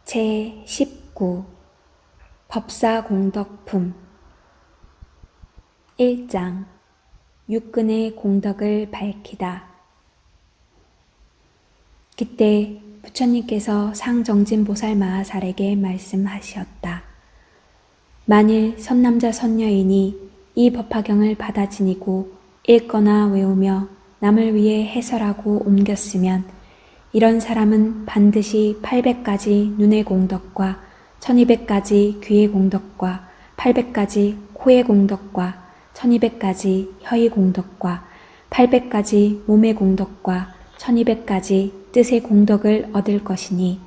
제19 법사공덕품 1장 육근의 공덕을 밝히다. 그때 부처님께서 상정진보살 마하살에게 말씀하셨다. 만일 선남자 선녀인이 이 법화경을 받아 지니고 읽거나 외우며 남을 위해 해설하고 옮겼으면 이런 사람은 반드시 800가지 눈의 공덕과 1200가지 귀의 공덕과 800가지 코의 공덕과 1200가지 혀의 공덕과 800가지 몸의 공덕과 1200가지 뜻의 공덕을 얻을 것이니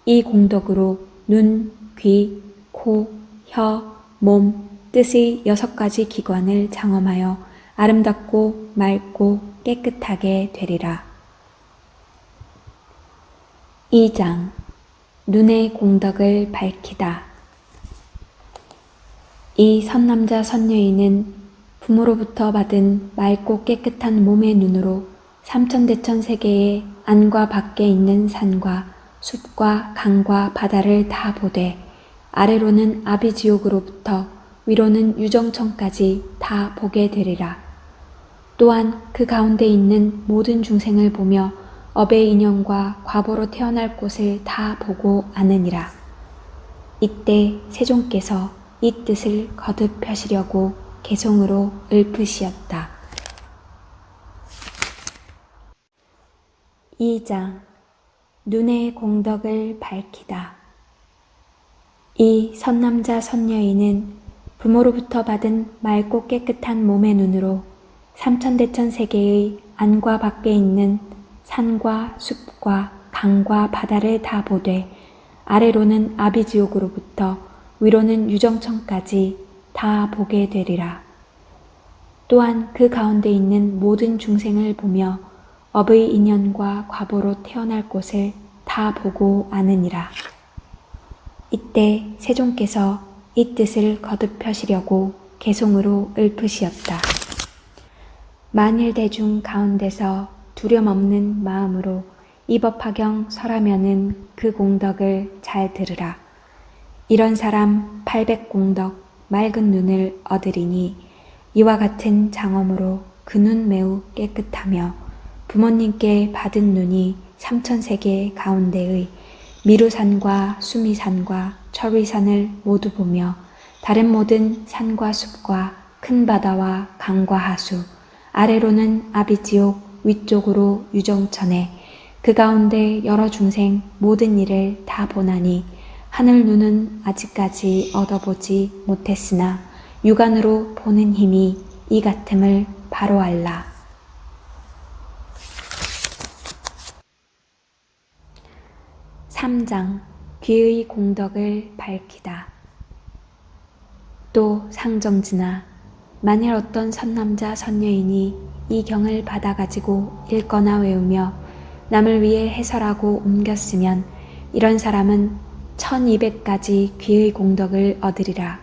이 공덕으로 눈, 귀, 코, 혀, 몸, 뜻의 6가지 기관을 장엄하여 아름답고 맑고 깨끗하게 되리라. 2장 눈의 공덕을 밝히다. 이 선남자 선녀인은 부모로부터 받은 맑고 깨끗한 몸의 눈으로 삼천대천 세계의 안과 밖에 있는 산과 숲과 강과 바다를 다 보되 아래로는 아비지옥으로부터 위로는 유정천까지 다 보게 되리라. 또한 그 가운데 있는 모든 중생을 보며 업의 인연과 과보로 태어날 곳을 다 보고 아느니라. 이때 세종께서 이 뜻을 거듭 펴시려고 개송으로 읊으시었다. 2장 눈의 공덕을 밝히다. 이 선남자 선녀인은 부모로부터 받은 맑고 깨끗한 몸의 눈으로 삼천대천 세계의 안과 밖에 있는 산과 숲과 강과 바다를 다 보되 아래로는 아비지옥으로부터 위로는 유정천까지 다 보게 되리라. 또한 그 가운데 있는 모든 중생을 보며 업의 인연과 과보로 태어날 곳을 다 보고 아느니라. 이때 세종께서 이 뜻을 거듭 펴시려고 개송으로 읊으시었다. 만일 대중 가운데서 두려움 없는 마음으로 이 법화경 설하면은 그 공덕을 잘 들으라. 이런 사람 800공덕 맑은 눈을 얻으리니 이와 같은 장엄으로 그 눈 매우 깨끗하며 부모님께 받은 눈이 삼천세계 가운데의 미루산과 수미산과 철위산을 모두 보며 다른 모든 산과 숲과 큰 바다와 강과 하수 아래로는 아비지옥 위쪽으로 유정천에 그 가운데 여러 중생 모든 일을 다 보나니 하늘 눈은 아직까지 얻어보지 못했으나 육안으로 보는 힘이 이 같음을 바로 알라. 3장 귀의 공덕을 밝히다. 또 상정진아, 만일 어떤 선남자 선녀인이 이 경을 받아가지고 읽거나 외우며 남을 위해 해설하고 옮겼으면 이런 사람은 1200가지 귀의 공덕을 얻으리라.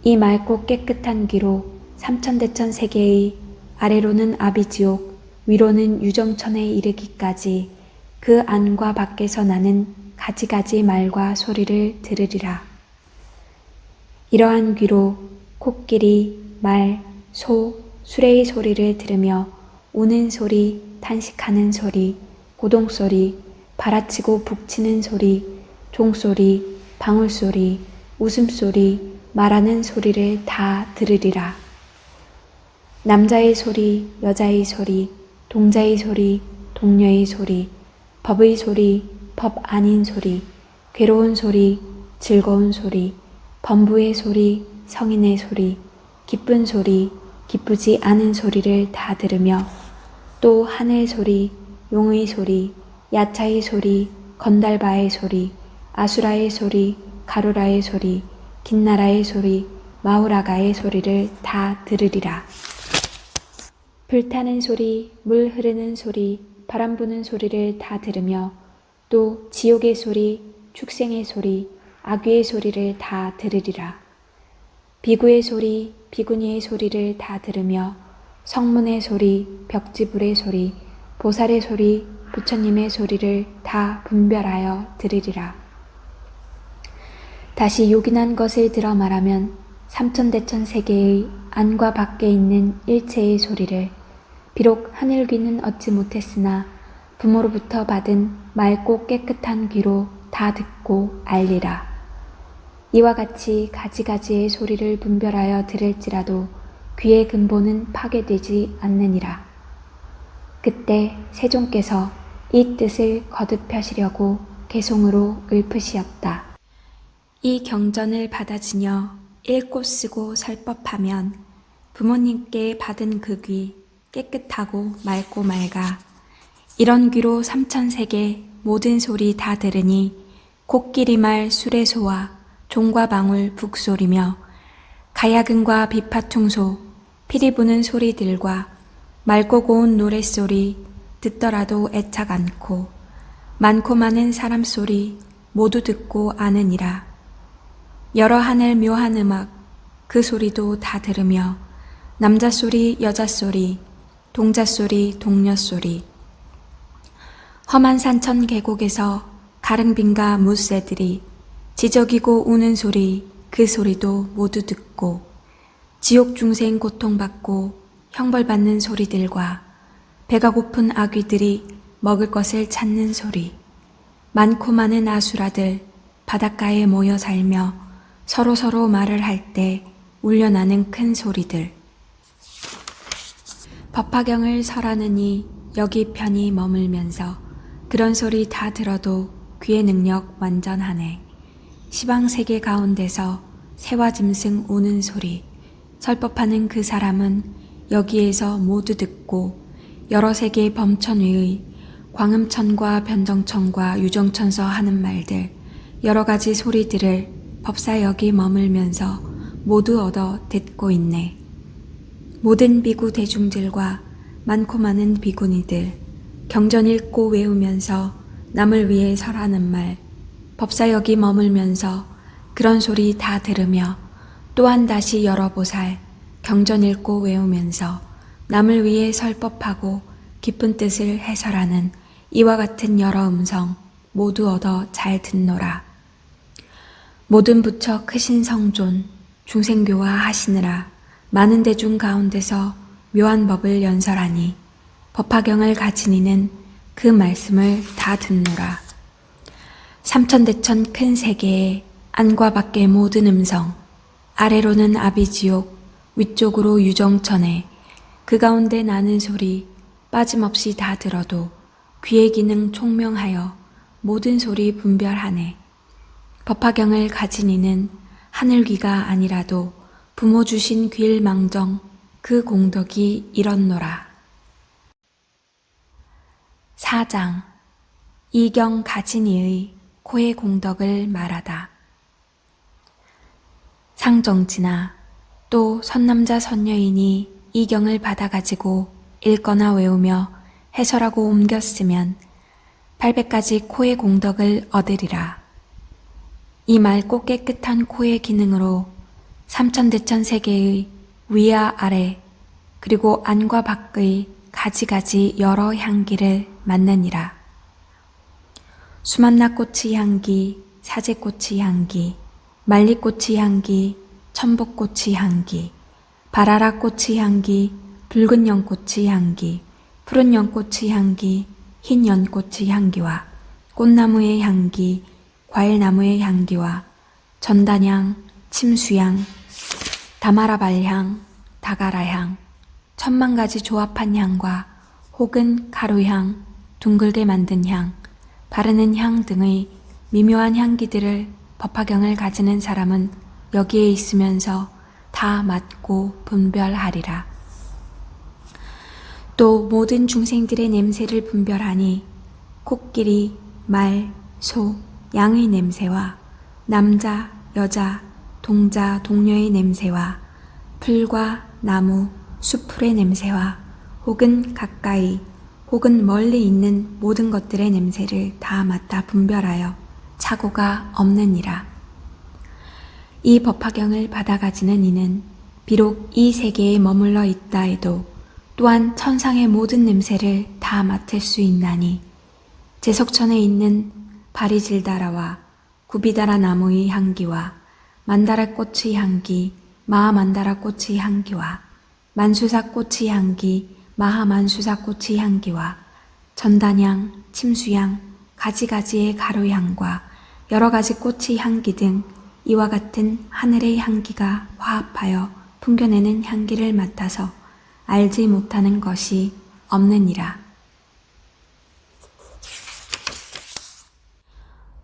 이 맑고 깨끗한 귀로 삼천대천 세계의 아래로는 아비지옥 위로는 유정천에 이르기까지 그 안과 밖에서 나는 가지가지 말과 소리를 들으리라. 이러한 귀로 코끼리, 말, 소, 수레의 소리를 들으며 우는 소리, 탄식하는 소리, 고동소리, 바라치고 북치는 소리, 종소리, 방울소리, 웃음소리, 말하는 소리를 다 들으리라. 남자의 소리, 여자의 소리, 동자의 소리, 동녀의 소리, 법의 소리, 법 아닌 소리, 괴로운 소리, 즐거운 소리, 범부의 소리, 성인의 소리, 기쁜 소리, 기쁘지 않은 소리를 다 들으며 또 하늘 소리, 용의 소리, 야차의 소리, 건달바의 소리, 아수라의 소리, 가루라의 소리, 긴나라의 소리, 마우라가의 소리를 다 들으리라. 불타는 소리, 물 흐르는 소리, 바람 부는 소리를 다 들으며 또 지옥의 소리, 축생의 소리, 악귀의 소리를 다 들으리라. 비구의 소리, 비구니의 소리를 다 들으며 성문의 소리, 벽지불의 소리, 보살의 소리, 부처님의 소리를 다 분별하여 들으리라. 다시 요긴한 것을 들어 말하면 삼천대천 세계의 안과 밖에 있는 일체의 소리를 비록 하늘귀는 얻지 못했으나 부모로부터 받은 맑고 깨끗한 귀로 다 듣고 알리라. 이와 같이 가지가지의 소리를 분별하여 들을지라도 귀의 근본은 파괴되지 않느니라. 그때 세종께서 이 뜻을 거듭하시려고 개송으로 읊으시었다. 이 경전을 받아지녀 읽고 쓰고 설법하면 부모님께 받은 그 귀 깨끗하고 맑고 맑아 이런 귀로 삼천세계 모든 소리 다 들으니 코끼리 말 수레소와 종과 방울 북소리며 가야금과 비파퉁소 피리 부는 소리들과 맑고 고운 노랫소리 듣더라도 애착 않고 많고 많은 사람 소리 모두 듣고 아느니라. 여러 하늘 묘한 음악 그 소리도 다 들으며 남자 소리 여자 소리 동자 소리 동녀 소리 험한 산천 계곡에서 가릉빈과 무새들이 지저귀고 우는 소리 그 소리도 모두 듣고 지옥 중생 고통받고 형벌받는 소리들과 배가 고픈 아귀들이 먹을 것을 찾는 소리 많고 많은 아수라들 바닷가에 모여 살며 서로 말을 할 때 울려나는 큰 소리들 법화경을 설하느니 여기 편히 머물면서 그런 소리 다 들어도 귀의 능력 완전하네. 시방세계 가운데서 새와 짐승 우는 소리 설법하는 그 사람은 여기에서 모두 듣고 여러 세계 범천 위의 광음천과 변정천과 유정천서 하는 말들 여러 가지 소리들을 법사 여기 머물면서 모두 얻어 듣고 있네. 모든 비구 대중들과 많고 많은 비구니들 경전 읽고 외우면서 남을 위해 설하는 말 법사 여기 머물면서 그런 소리 다 들으며 또한 다시 여러 보살 경전 읽고 외우면서 남을 위해 설법하고 깊은 뜻을 해설하는 이와 같은 여러 음성 모두 얻어 잘 듣노라. 모든 부처 크신 성존 중생교화 하시느라 많은 대중 가운데서 묘한 법을 연설하니 법화경을 가진 이는 그 말씀을 다 듣노라. 삼천대천 큰 세계에 안과 밖의 모든 음성 아래로는 아비지옥 위쪽으로 유정천에 그 가운데 나는 소리 빠짐없이 다 들어도 귀의 기능 총명하여 모든 소리 분별하네. 법화경을 가진 이는 하늘귀가 아니라도 부모 주신 귀일 망정 그 공덕이 이렇노라. 4장 이경 가진 이의 코의 공덕을 말하다. 상정지나 또 선남자 선녀인이 이 경을 받아가지고 읽거나 외우며 해설하고 옮겼으면 800가지 코의 공덕을 얻으리라. 이 맑고 깨끗한 코의 기능으로 삼천대천 세계의 위와 아래 그리고 안과 밖의 가지가지 여러 향기를 맡느니라. 수만나꽃의 향기, 사제꽃의 향기, 말리꽃의 향기, 천복꽃의 향기, 바라라꽃의 향기, 붉은 연꽃의 향기, 푸른 연꽃의 향기, 흰 연꽃의 향기와 꽃나무의 향기, 과일나무의 향기와 전단향, 침수향, 다마라발향, 다가라향, 천만 가지 조합한 향과 혹은 가루향, 둥글게 만든 향, 바르는 향 등의 미묘한 향기들을 법화경을 가지는 사람은 여기에 있으면서 다 맡고 분별하리라. 또 모든 중생들의 냄새를 분별하니 코끼리, 말, 소, 양의 냄새와 남자, 여자, 동자, 동녀의 냄새와 풀과 나무, 수풀의 냄새와 혹은 가까이 혹은 멀리 있는 모든 것들의 냄새를 다 맡아 분별하여 착오가 없느니라. 이 법화경을 받아가지는 이는 비록 이 세계에 머물러 있다 해도 또한 천상의 모든 냄새를 다 맡을 수 있나니 제석천에 있는 바리질다라와 구비다라 나무의 향기와 만다라 꽃의 향기, 마하만다라 꽃의 향기와 만수사 꽃의 향기, 마하만수사 꽃의 향기와 전단향, 침수향, 가지가지의 가루향과 여러 가지 꽃의 향기 등 이와 같은 하늘의 향기가 화합하여 풍겨내는 향기를 맡아서 알지 못하는 것이 없느니라.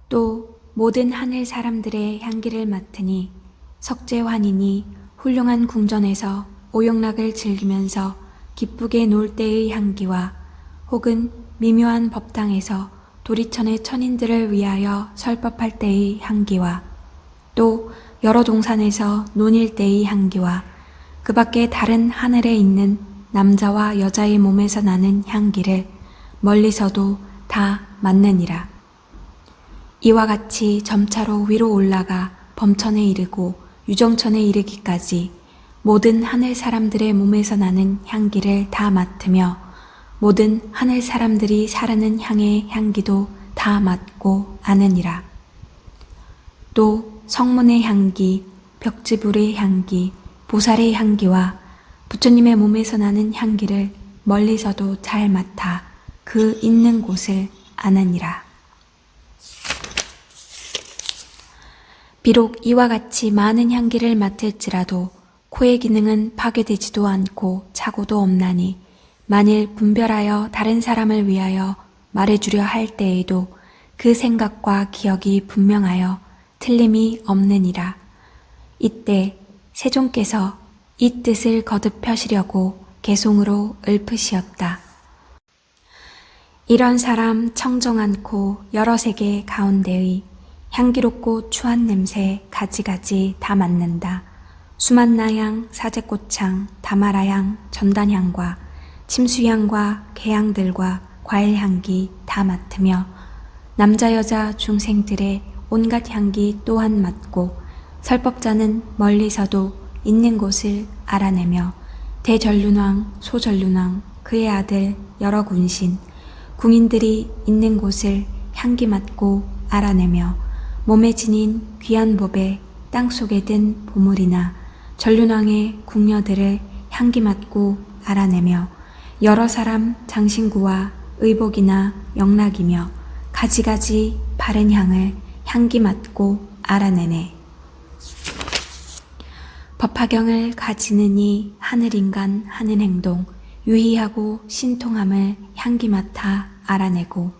또 모든 하늘 사람들의 향기를 맡으니 석재환인이 훌륭한 궁전에서 오용락을 즐기면서 기쁘게 놀 때의 향기와 혹은 미묘한 법당에서 도리천의 천인들을 위하여 설법할 때의 향기와 또 여러 동산에서 논일 때의 향기와 그 밖에 다른 하늘에 있는 남자와 여자의 몸에서 나는 향기를 멀리서도 다 맡느니라. 이와 같이 점차로 위로 올라가 범천에 이르고 유정천에 이르기까지 모든 하늘 사람들의 몸에서 나는 향기를 다 맡으며 모든 하늘 사람들이 사르는 향의 향기도 다 맡고 아느니라. 또 성문의 향기, 벽지불의 향기, 보살의 향기와 부처님의 몸에서 나는 향기를 멀리서도 잘 맡아 그 있는 곳을 아느니라. 비록 이와 같이 많은 향기를 맡을지라도 코의 기능은 파괴되지도 않고 착오도 없나니 만일 분별하여 다른 사람을 위하여 말해주려 할 때에도 그 생각과 기억이 분명하여 틀림이 없느니라. 이때 세종께서 이 뜻을 거듭 펴시려고 개송으로 읊으시었다. 이런 사람 청정않고 여러 세계 가운데의 향기롭고 추한 냄새 가지가지 다 맡는다. 수만나향, 사제꽃향, 다마라향, 전단향과 침수향과 개향들과 과일향기 다 맡으며 남자 여자 중생들의 온갖 향기 또한 맡고 설법자는 멀리서도 있는 곳을 알아내며 대전륜왕, 소전륜왕, 그의 아들 여러 군신, 궁인들이 있는 곳을 향기 맡고 알아내며 몸에 지닌 귀한 법에 땅속에 든 보물이나 전륜왕의 궁녀들을 향기 맡고 알아내며 여러 사람 장신구와 의복이나 영락이며 가지가지 바른 향을 향기 맡고 알아내네. 법화경을 가지느니 하늘인간 하는 행동, 유희하고 신통함을 향기 맡아 알아내고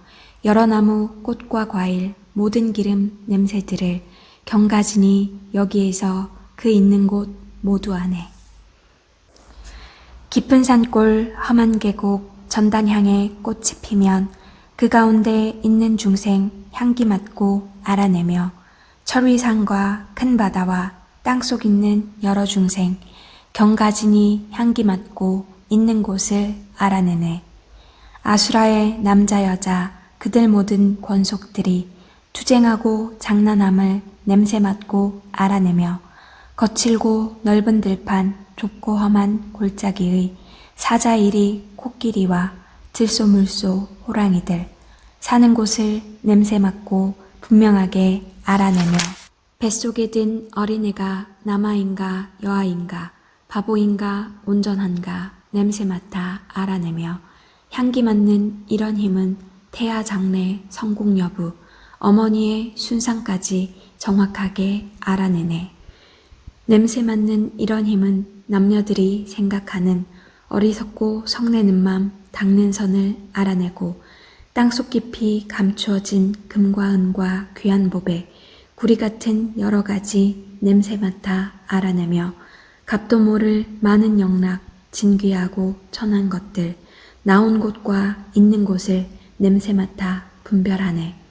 여러 나무 꽃과 과일 모든 기름 냄새들을 경가지니 여기에서 그 있는 곳 모두 아네. 깊은 산골 험한 계곡 전단향에 꽃이 피면 그 가운데 있는 중생 향기 맡고 알아내며 철위산과 큰 바다와 땅속 있는 여러 중생 경가지니 향기 맡고 있는 곳을 알아내네. 아수라의 남자 여자 그들 모든 권속들이 투쟁하고 장난함을 냄새 맡고 알아내며 거칠고 넓은 들판 좁고 험한 골짜기의 사자이리 코끼리와 들소물소 호랑이들 사는 곳을 냄새 맡고 분명하게 알아내며 뱃속에 든 어린애가 남아인가 여아인가 바보인가 온전한가 냄새 맡아 알아내며 향기 맡는 이런 힘은 태아 장래 성공 여부 어머니의 순상까지 정확하게 알아내네. 냄새 맡는 이런 힘은 남녀들이 생각하는 어리석고 성내는 맘 닦는 선을 알아내고 땅속 깊이 감추어진 금과 은과 귀한 보배 구리 같은 여러 가지 냄새 맡아 알아내며 값도 모를 많은 영락 진귀하고 천한 것들 나온 곳과 있는 곳을 냄새 맡아 분별하네.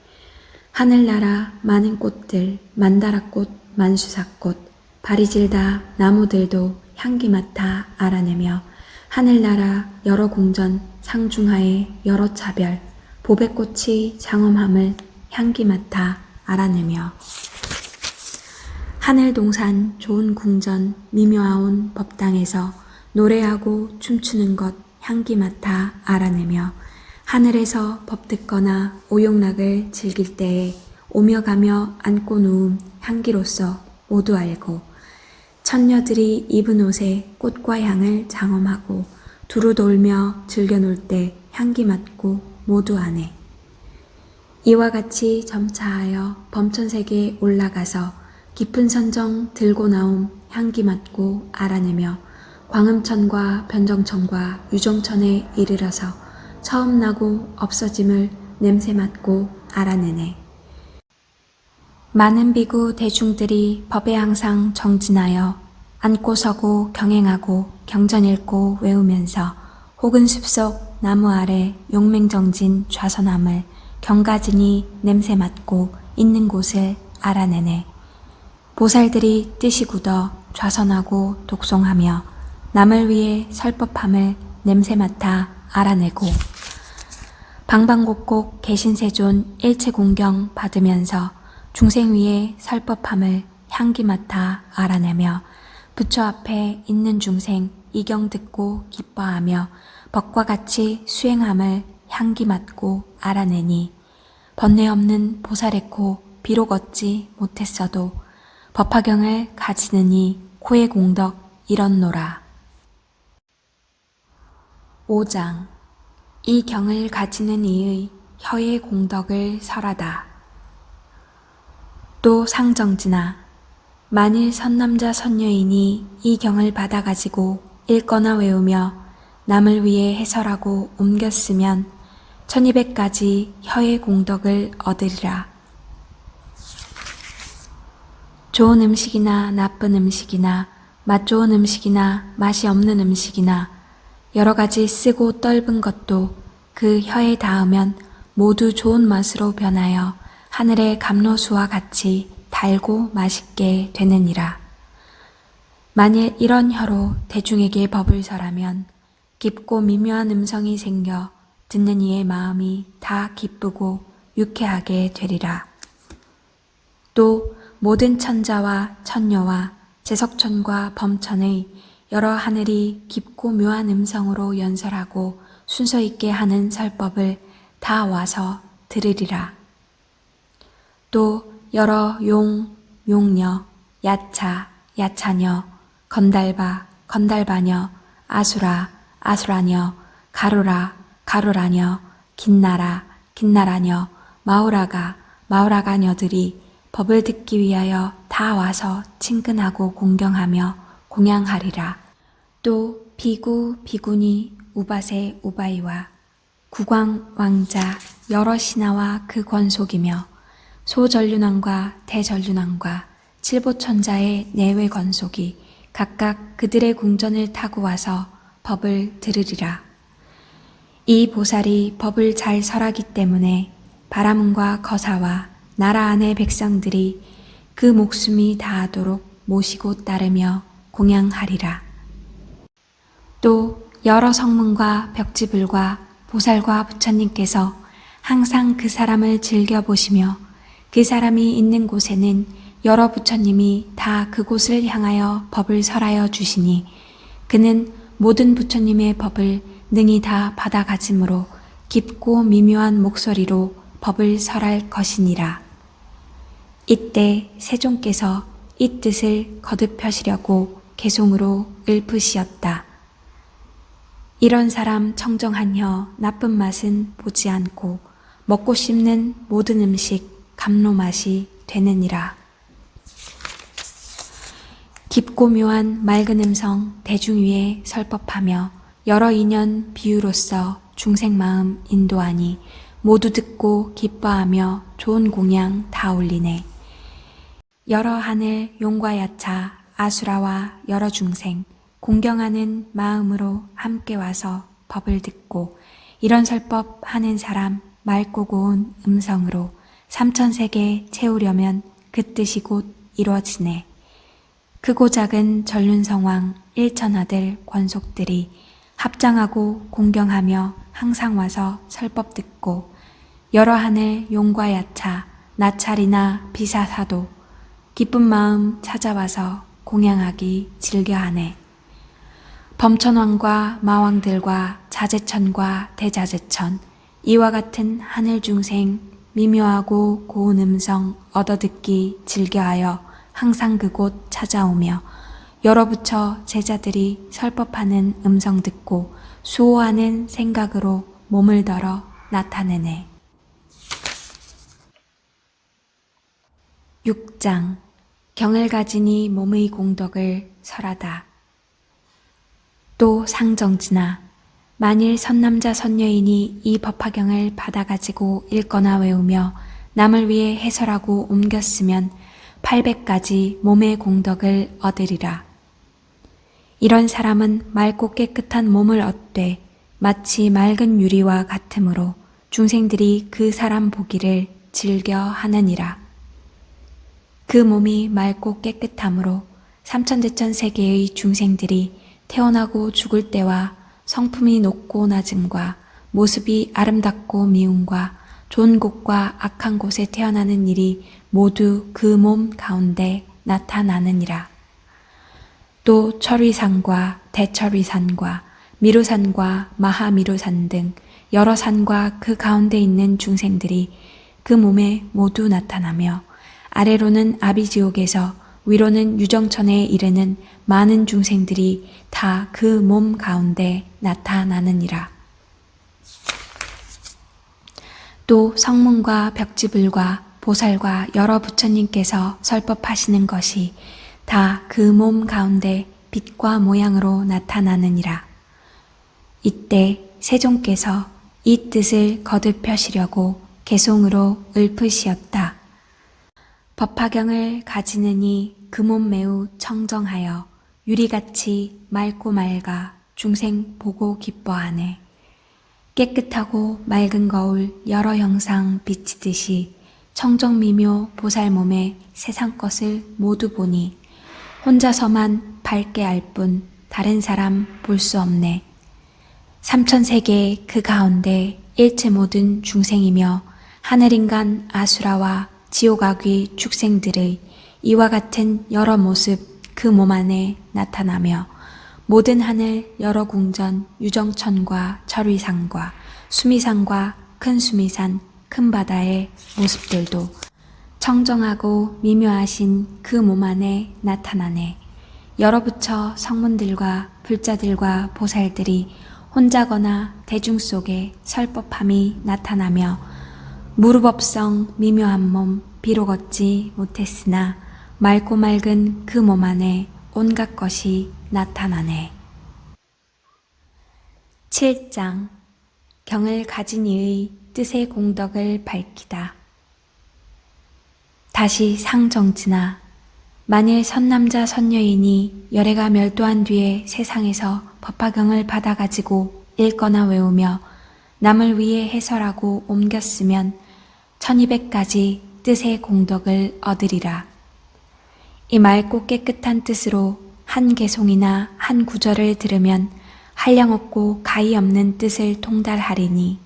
하늘나라 많은 꽃들 만다라꽃 만수사꽃 바리질다 나무들도 향기 맡아 알아내며 하늘나라 여러 궁전 상중하의 여러 차별 보배꽃이 장엄함을 향기 맡아 알아내며 하늘동산 좋은 궁전 미묘하온 법당에서 노래하고 춤추는 것 향기 맡아 알아내며 하늘에서 법 듣거나 오용락을 즐길 때에 오며 가며 안고 누움 향기로서 모두 알고 천녀들이 입은 옷에 꽃과 향을 장엄하고 두루 돌며 즐겨 놀 때 향기 맡고 모두 아네. 이와 같이 점차하여 범천색에 올라가서 깊은 선정 들고 나옴 향기 맡고 알아내며 광음천과 변정천과 유정천에 이르러서 처음 나고 없어짐을 냄새 맡고 알아내네. 많은 비구 대중들이 법에 항상 정진하여 앉고 서고 경행하고 경전 읽고 외우면서 혹은 숲속 나무 아래 용맹정진 좌선함을 경가지니 냄새 맡고 있는 곳을 알아내네. 보살들이 뜻이 굳어 좌선하고 독송하며 남을 위해 설법함을 냄새 맡아 알아내고 방방곡곡 계신세존 일체 공경 받으면서 중생 위에 설법함을 향기 맡아 알아내며 부처 앞에 있는 중생 이경 듣고 기뻐하며 법과 같이 수행함을 향기 맡고 알아내니 번뇌 없는 보살의 코 비록 얻지 못했어도 법화경을 가지느니 코의 공덕 이렇노라. 5장 이 경을 가지는 이의 혀의 공덕을 설하다. 또 상정진아 만일 선남자 선녀인이 이 경을 받아가지고 읽거나 외우며 남을 위해 해설하고 옮겼으면 1200가지 혀의 공덕을 얻으리라. 좋은 음식이나 나쁜 음식이나 맛 좋은 음식이나 맛이 없는 음식이나 여러 가지 쓰고 떫은 것도 그 혀에 닿으면 모두 좋은 맛으로 변하여 하늘의 감로수와 같이 달고 맛있게 되느니라. 만일 이런 혀로 대중에게 법을 설하면 깊고 미묘한 음성이 생겨 듣는 이의 마음이 다 기쁘고 유쾌하게 되리라. 또 모든 천자와 천녀와 제석천과 범천의 여러 하늘이 깊고 묘한 음성으로 연설하고 순서 있게 하는 설법을 다 와서 들으리라. 또 여러 용, 용녀, 야차, 야차녀, 건달바, 건달바녀, 아수라, 아수라녀, 가로라, 가로라녀, 긴나라, 긴나라녀, 마우라가, 마우라가녀들이 법을 듣기 위하여 다 와서 친근하고 공경하며 공양하리라. 또 비구, 비구니, 우바세, 우바이와 국왕, 왕자, 여러 신하와 그 권속이며 소전륜왕과 대전륜왕과 칠보천자의 내외 권속이 각각 그들의 궁전을 타고 와서 법을 들으리라. 이 보살이 법을 잘 설하기 때문에 바라문과 거사와 나라 안의 백성들이 그 목숨이 다하도록 모시고 따르며 공양하리라. 또 여러 성문과 벽지불과 보살과 부처님께서 항상 그 사람을 즐겨보시며 그 사람이 있는 곳에는 여러 부처님이 다 그곳을 향하여 법을 설하여 주시니 그는 모든 부처님의 법을 능히 다 받아가지므로 깊고 미묘한 목소리로 법을 설할 것이니라. 이때 세종께서 이 뜻을 거듭하시려고 개송으로 읊으시었다. 이런 사람 청정한 혀 나쁜 맛은 보지 않고 먹고 씹는 모든 음식 감로 맛이 되느니라. 깊고 묘한 맑은 음성 대중 위에 설법하며 여러 인연 비유로서 중생 마음 인도하니 모두 듣고 기뻐하며 좋은 공양 다 올리네. 여러 하늘 용과 야차 아수라와 여러 중생 공경하는 마음으로 함께 와서 법을 듣고 이런 설법 하는 사람 맑고 고운 음성으로 삼천세계 채우려면 그 뜻이 곧 이루어지네. 크고 작은 전륜성왕 일천하들 권속들이 합장하고 공경하며 항상 와서 설법 듣고 여러 하늘 용과 야차 나찰이나 비사사도 기쁜 마음 찾아와서 공양하기 즐겨하네. 범천왕과 마왕들과 자제천과 대자제천 이와 같은 하늘 중생 미묘하고 고운 음성 얻어듣기 즐겨하여 항상 그곳 찾아오며 여러 부처 제자들이 설법하는 음성 듣고 수호하는 생각으로 몸을 덜어 나타내네. 6장 경을 가지니 몸의 공덕을 설하다. 또 상정지나 만일 선남자 선녀인이 이 법화경을 받아가지고 읽거나 외우며 남을 위해 해설하고 옮겼으면 800가지 몸의 공덕을 얻으리라. 이런 사람은 맑고 깨끗한 몸을 얻되 마치 맑은 유리와 같으므로 중생들이 그 사람 보기를 즐겨 하느니라. 그 몸이 맑고 깨끗함으로 삼천대천 세계의 중생들이 태어나고 죽을 때와 성품이 높고 낮음과 모습이 아름답고 미움과 좋은 곳과 악한 곳에 태어나는 일이 모두 그 몸 가운데 나타나느니라. 또 철위산과 대철위산과 미루산과 마하미루산 등 여러 산과 그 가운데 있는 중생들이 그 몸에 모두 나타나며 아래로는 아비지옥에서 위로는 유정천에 이르는 많은 중생들이 다 그 몸 가운데 나타나느니라. 또 성문과 벽지불과 보살과 여러 부처님께서 설법하시는 것이 다 그 몸 가운데 빛과 모양으로 나타나느니라. 이때 세종께서 이 뜻을 거듭 펴시려고 개송으로 읊으시었다. 법화경을 가지느니 그 몸 매우 청정하여 유리같이 맑고 맑아 중생 보고 기뻐하네. 깨끗하고 맑은 거울 여러 형상 비치듯이 청정미묘 보살 몸에 세상 것을 모두 보니 혼자서만 밝게 알 뿐 다른 사람 볼 수 없네. 삼천세계 그 가운데 일체 모든 중생이며 하늘인간 아수라와 지옥악귀 축생들의 이와 같은 여러 모습 그 몸 안에 나타나며 모든 하늘 여러 궁전 유정천과 철위산과 수미산과 큰 수미산 큰 바다의 모습들도 청정하고 미묘하신 그 몸 안에 나타나네. 여러 부처 성문들과 불자들과 보살들이 혼자거나 대중 속에 설법함이 나타나며 무르법성 미묘한 몸 비록 얻지 못했으나 맑고 맑은 그 몸 안에 온갖 것이 나타나네. 7장 경을 가진 이의 뜻의 공덕을 밝히다. 다시 상정지나 만일 선남자 선녀인이 열애가 멸도한 뒤에 세상에서 법화경을 받아가지고 읽거나 외우며 남을 위해 해설하고 옮겼으면 1200가지 뜻의 공덕을 얻으리라. 이 맑고 깨끗한 뜻으로 한 개송이나 한 구절을 들으면 한량없고 가히 없는 뜻을 통달하리니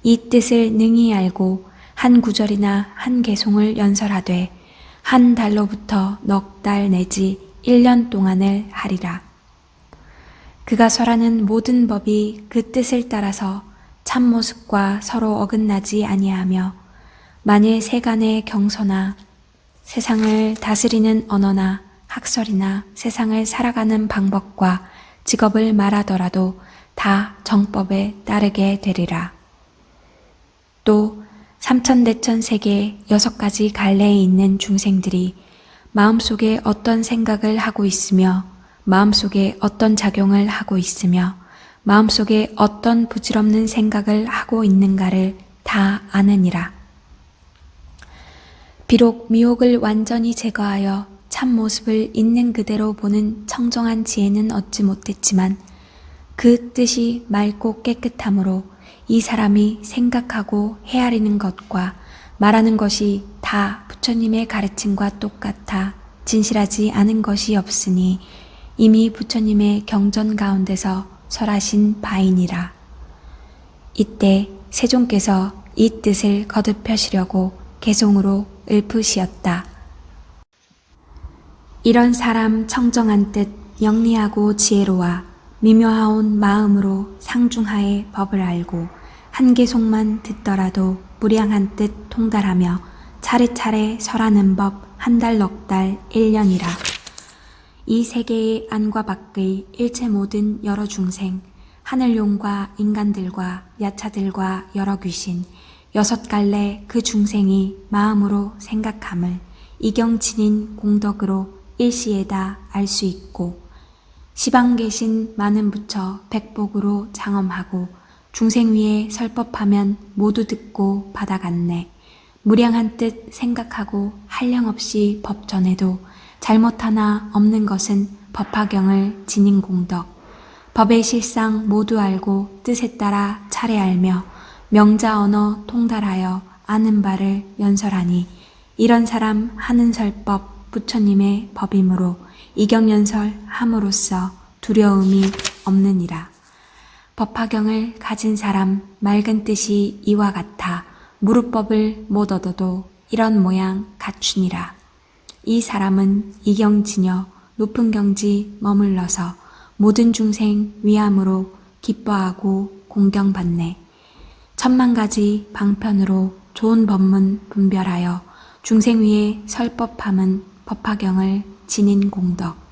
이 뜻을 능히 알고 한 구절이나 한 개송을 연설하되 한 달로부터 넉 달 내지 1년 동안을 하리라. 그가 설하는 모든 법이 그 뜻을 따라서 참모습과 서로 어긋나지 아니하며 만일 세간의 경서나 세상을 다스리는 언어나 학설이나 세상을 살아가는 방법과 직업을 말하더라도 다 정법에 따르게 되리라. 또 삼천대천 세계 6가지 갈래에 있는 중생들이 마음속에 어떤 생각을 하고 있으며 마음속에 어떤 작용을 하고 있으며 마음속에 어떤 부질없는 생각을 하고 있는가를 다 아느니라. 비록 미혹을 완전히 제거하여 참모습을 있는 그대로 보는 청정한 지혜는 얻지 못했지만 그 뜻이 맑고 깨끗함으로 이 사람이 생각하고 헤아리는 것과 말하는 것이 다 부처님의 가르침과 똑같아 진실하지 않은 것이 없으니 이미 부처님의 경전 가운데서 설하신 바이니라. 이때 세종께서 이 뜻을 거듭 펴시려고 개송으로 읊으시었다. 이런 사람 청정한 뜻 영리하고 지혜로와 미묘하온 마음으로 상중하의 법을 알고 한 개송만 듣더라도 무량한 뜻 통달하며 차례차례 설하는 법 한 달 넉 달 1년이라. 이 세계의 안과 밖의 일체 모든 여러 중생, 하늘용과 인간들과 야차들과 여러 귀신, 6갈래 그 중생이 마음으로 생각함을 이경친인 공덕으로 일시에다 알 수 있고, 시방 계신 많은 부처 백복으로 장엄하고 중생 위에 설법하면 모두 듣고 받아갔네. 무량한 뜻 생각하고 한량없이 법 전해도 잘못 하나 없는 것은 법화경을 지닌 공덕. 법의 실상 모두 알고 뜻에 따라 차례 알며 명자 언어 통달하여 아는 바를 연설하니, 이런 사람 하는 설법 부처님의 법이므로 이경연설 함으로써 두려움이 없느니라. 법화경을 가진 사람 맑은 뜻이 이와 같아 무릇법을 못 얻어도 이런 모양 갖추니라. 이 사람은 이경지녀 높은 경지 머물러서 모든 중생 위함으로 기뻐하고 공경받네. 10,000가지 방편으로 좋은 법문 분별하여 중생 위에 설법함은 법화경을 지닌 공덕.